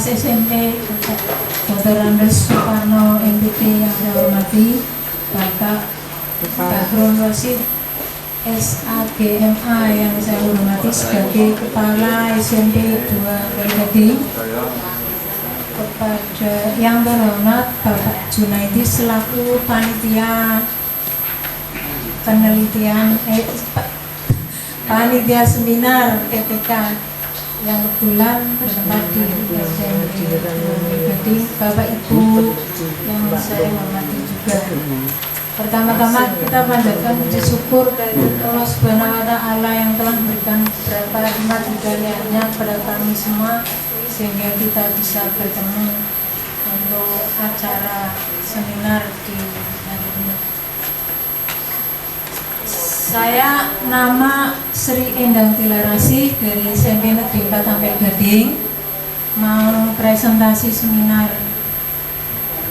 kelas SMP Dr. Andes Suparno MPT yang saya hormati, Bapak Bahrul Rasid SAGMA yang saya hormati sebagai Kepala SMP 2 Gading, kepada yang terhormat Bapak Junaidi selaku Panitia Penelitian Panitia Seminar PTK yang kebetulan bertempat di Gading, Bapak Ibu yang saya hormati juga. Pertama-tama kita panjatkan puji syukur dari Allah Subhanahu wa Ta'ala yang telah memberikan beberapa rahmat hidayahnya kepada kami semua sehingga kita bisa bertemu untuk acara seminar di hari ini. Saya nama Sri Endang Tilarasi dari SMP Negeri 4 Ampel Gading, mau presentasi seminar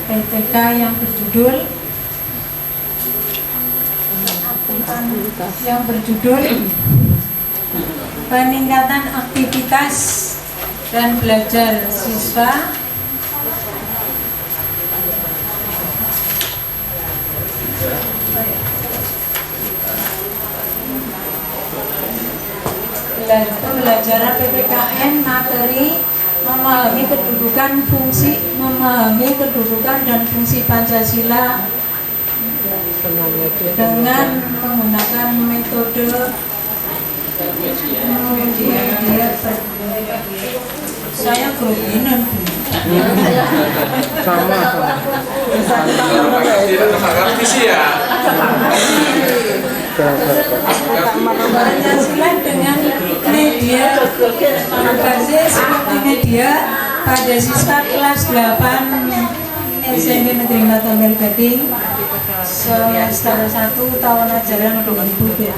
PTK yang berjudul peningkatan aktivitas dan belajar siswa pembelajaran PPKN materi memahami kedudukan dan fungsi Pancasila dengan menggunakan metode media. Saya groginan Pancasila dengan media berbasis multimedia pada siswa kelas 8 SMP Negeri 4 Ampel Gading semester 1 tahun ajaran 2022.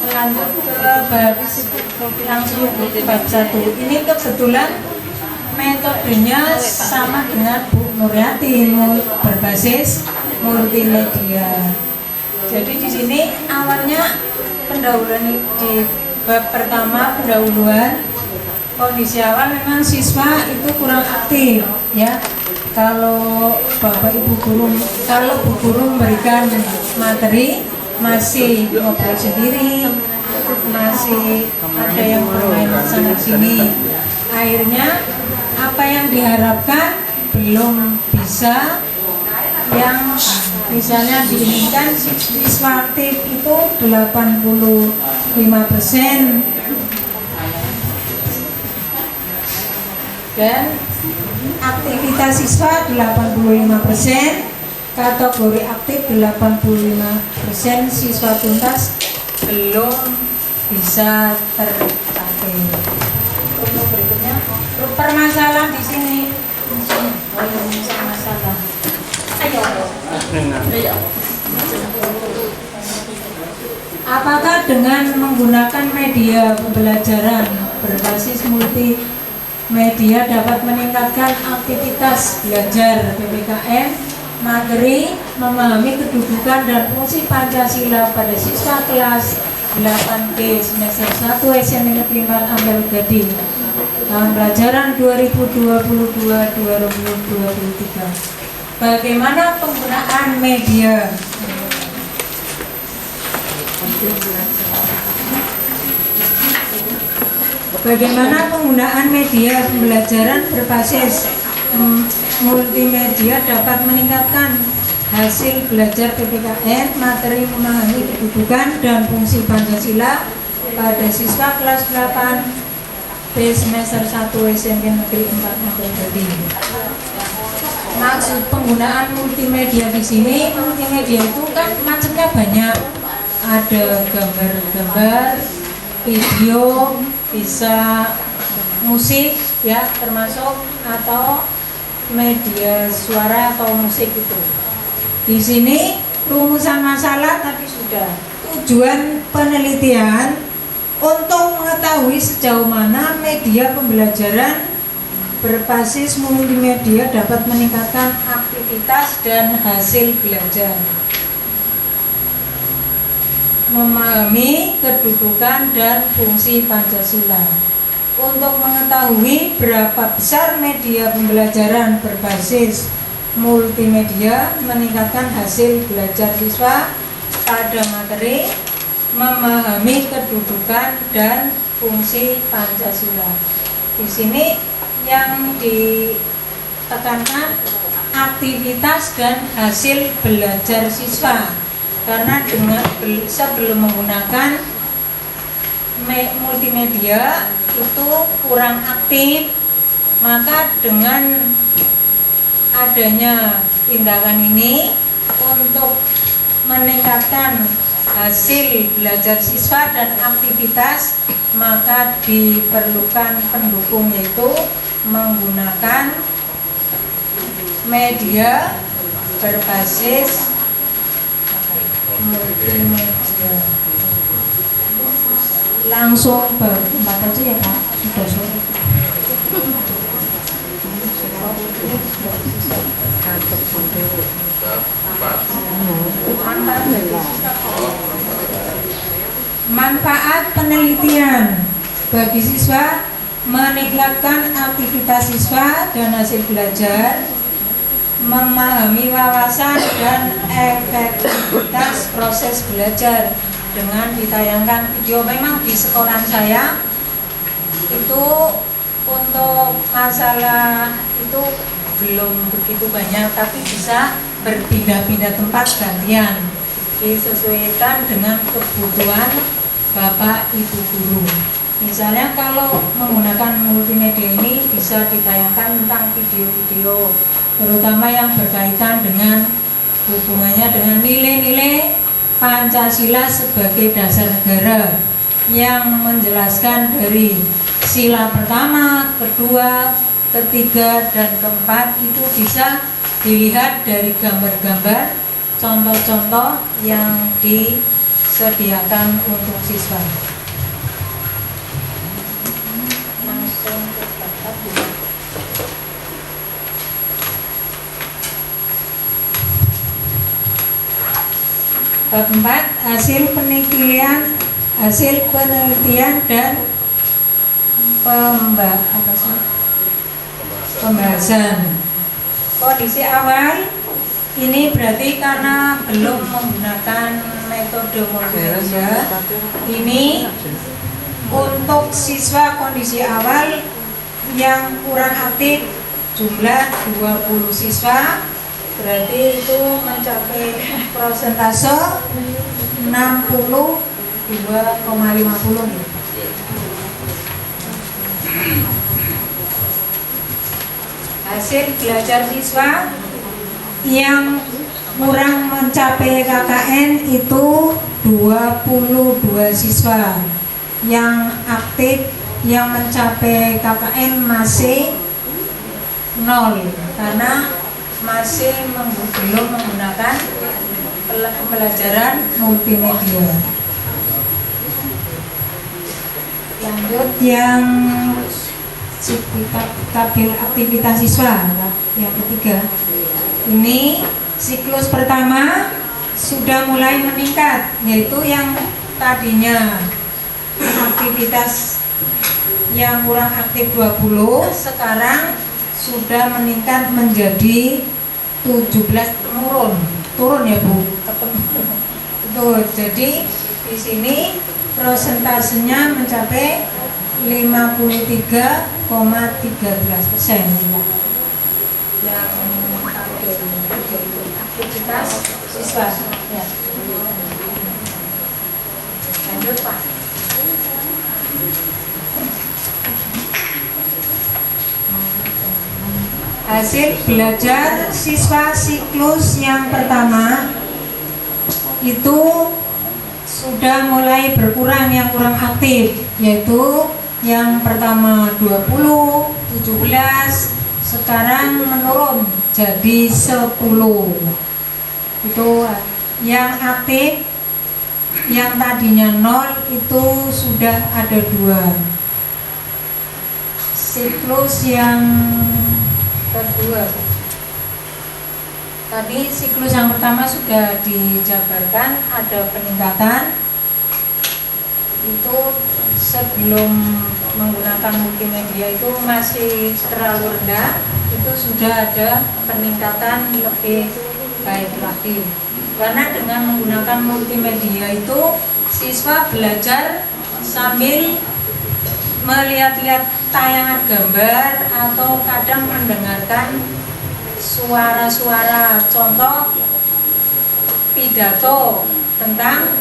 Lanjut ke langsung bab 1. Ini kebetulan metodenya sama dengan Bu Nuryati, berbasis multimedia. Jadi di sini awalnya pendahuluan di bab pertama pendahuluan. Kondisi awal memang siswa itu kurang aktif ya. Kalau Bu guru memberikan materi masih ngobrol sendiri, masih ada yang bermain sana sini. Akhirnya apa yang diharapkan belum bisa, yang misalnya diinginkan siswa aktif itu 85% dan aktivitas siswa 85%, kategori aktif 85%, siswa tuntas belum bisa tercapai. Untuk berikutnya, permasalahan di sini. Masalah. Ayo. Apakah dengan menggunakan media pembelajaran berbasis multimedia dapat meningkatkan aktivitas belajar PPKN materi memahami kedudukan dan fungsi Pancasila pada siswa kelas 8B semester 1 SMP Negeri 4 Ampel Gading tahun pelajaran 2022-2023. Bagaimana penggunaan media? Bagaimana penggunaan media pembelajaran berbasis multimedia dapat meningkatkan hasil belajar PPKN materi memahami kedudukan dan fungsi Pancasila pada siswa kelas 8 B semester 1 SMP Negeri 4 Ampel Gading. Maksud penggunaan multimedia di sini, multimedia itu kan macamnya banyak. Ada gambar-gambar, video, bisa musik ya, termasuk atau media suara atau musik itu. Di sini rumusan masalah tapi sudah. Tujuan penelitian untuk mengetahui sejauh mana media pembelajaran berbasis multimedia dapat meningkatkan aktivitas dan hasil belajar. memahami kedudukan dan fungsi Pancasila. Untuk mengetahui berapa besar media pembelajaran berbasis multimedia meningkatkan hasil belajar siswa pada materi memahami kedudukan dan fungsi Pancasila. Di sini yang ditekankan aktivitas dan hasil belajar siswa, karena dengan sebelum menggunakan multimedia itu kurang aktif, maka dengan adanya tindakan ini untuk meningkatkan hasil belajar siswa dan aktivitas, maka diperlukan pendukung, yaitu menggunakan media berbasis multimedia. Langsung berempat aja ya Pak, sudah sore. Manfaat penelitian bagi siswa: meningkatkan aktivitas siswa dan hasil belajar, memahami wawasan dan efektivitas proses belajar dengan ditayangkan video. Memang di sekolah saya itu untuk masalah itu belum begitu banyak, tapi bisa berpindah-pindah tempat gantian, disesuaikan dengan kebutuhan Bapak Ibu guru. Misalnya kalau menggunakan multimedia ini bisa ditayangkan tentang video-video, terutama yang berkaitan dengan hubungannya dengan nilai-nilai Pancasila sebagai dasar negara, yang menjelaskan dari sila pertama, kedua, ketiga, dan keempat. Itu bisa dilihat dari gambar-gambar, contoh-contoh yang disediakan untuk siswa. Langsung ke bakat dulu. Bab 4, hasil penelitian dan pembahasan. Kondisi awal ini berarti karena belum menggunakan metode multimedia. Ini untuk siswa kondisi awal yang kurang aktif, jumlah 20 siswa, berarti itu mencapai persentase 62,50. Hasil belajar siswa yang kurang mencapai KKN itu 22 siswa. Yang aktif yang mencapai KKN masih 0, karena masih belum menggunakan pembelajaran multimedia. Lanjut yang tabel aktivitas siswa yang ketiga. Ini siklus pertama sudah mulai meningkat, yaitu yang tadinya aktivitas yang kurang aktif 20, sekarang sudah meningkat menjadi 17, turun ya Bu. Tuh, jadi di sini persentasenya mencapai 53,13% yang aktivitas siswa. Ya. Lanjut Pak. Hasil belajar siswa siklus yang pertama itu sudah mulai berkurang yang kurang aktif, yaitu yang pertama 20, 17, sekarang menurun jadi 10. Itu yang aktif yang tadinya 0 itu sudah ada 2. Siklus yang kedua, tadi siklus yang pertama sudah dijabarkan ada peningkatan, itu sebelum menggunakan multimedia itu masih terlalu rendah, itu sudah ada peningkatan lebih baik lagi. Karena dengan menggunakan multimedia itu siswa belajar sambil melihat-lihat tayangan gambar atau kadang mendengarkan suara-suara, contoh pidato tentang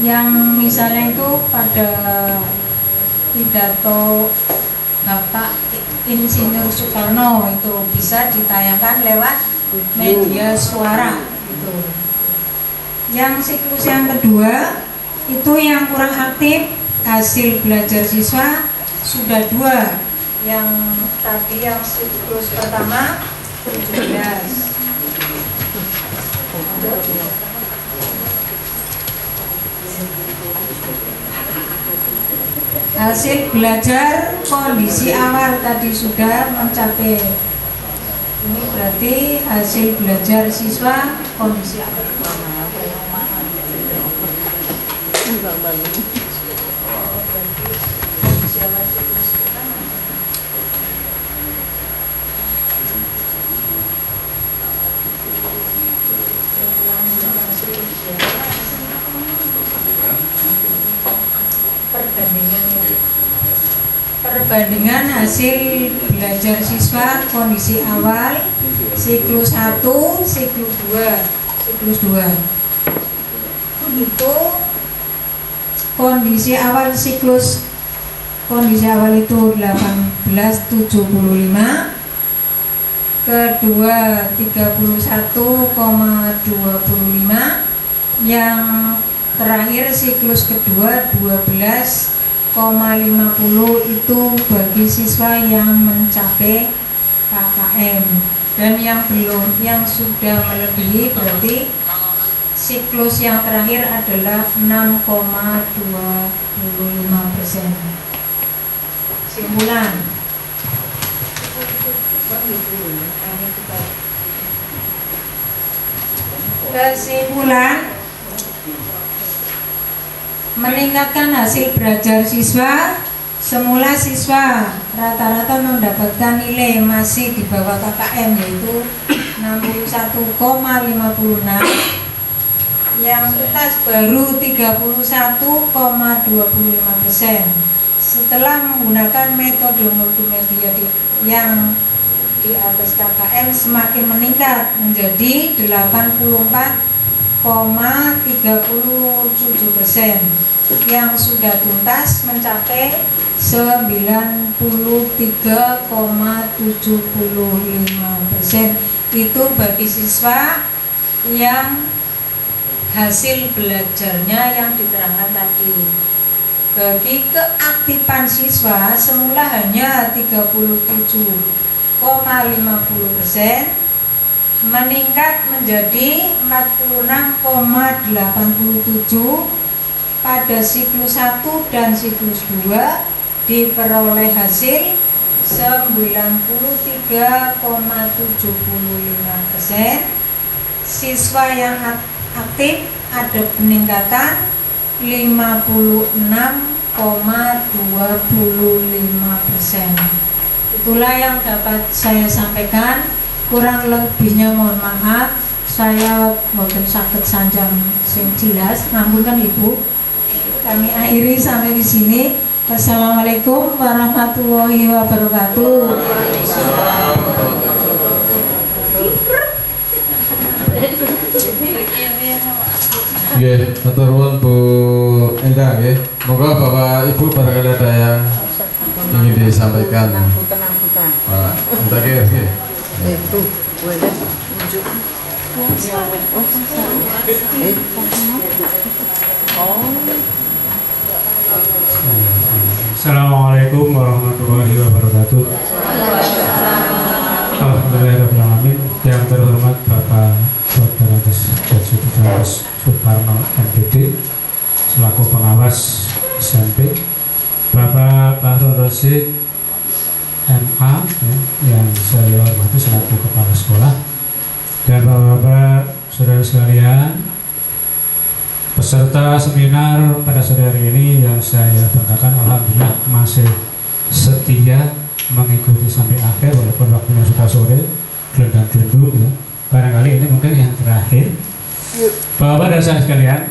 yang misalnya itu pada pidato Bapak Insinyur Soekarno itu bisa ditayangkan lewat media suara itu. Yang siklus yang kedua itu yang kurang aktif, hasil belajar siswa sudah 2. Yang tadi yang siklus pertama 17. Hasil belajar kondisi awal tadi sudah mencapai, ini berarti hasil belajar siswa kondisi awal. Perbandingan hasil belajar siswa kondisi awal siklus 1, siklus 2 itu kondisi awal itu 1875, kedua 31,25, yang terakhir siklus kedua 12,50 itu bagi siswa yang mencapai KKM, dan yang belum, yang sudah melebihi berarti siklus yang terakhir adalah 6,25%. Simpulan. Kesimpulan, meningkatkan hasil belajar siswa. Semula siswa rata-rata mendapatkan nilai masih di bawah KKM yaitu 61,56, yang tuntas baru 31,25%. Setelah menggunakan metode multimedia yang di atas KKM semakin meningkat menjadi 84,37%, yang sudah tuntas mencapai 93,75%. Itu bagi siswa yang hasil belajarnya yang diterangkan tadi. Bagi keaktifan siswa semula hanya 37,50%, meningkat menjadi 46,87 pada siklus 1 dan siklus 2, diperoleh hasil 93,75%. Siswa yang aktif ada peningkatan 56,25%. Itulah yang dapat saya sampaikan. Kurang lebihnya mohon maaf, saya mboten saged sanjang sing jelas, ngapunten Ibu. Kami akhiri sampai di sini. Wassalamualaikum warahmatullahi wabarakatuh. Nggih, matur nuwun Bu Endang nggih. Moga Bapak Ibu barangkali ada yang ingin disampaikan. Pak, terakhir nggih. Itu boleh unjuk. Assalamualaikum warahmatullahi wabarakatuh. Alhamdulillahirrahmanirrahim. Yang terhormat Bapak Dr. Andes Soekarno MPD selaku pengawas SMP, Bapak Harun Rasid MA yang saya hormati selaku kepala sekolah, dan Bapak-bapak saudara sekalian, Peserta seminar pada sore hari ini yang saya banggakan, alhamdulillah masih setia mengikuti sampai akhir walaupun waktunya sudah sore, gelendang-gelendung ya. Barangkali ini mungkin yang terakhir. Bapak dan saudara sekalian,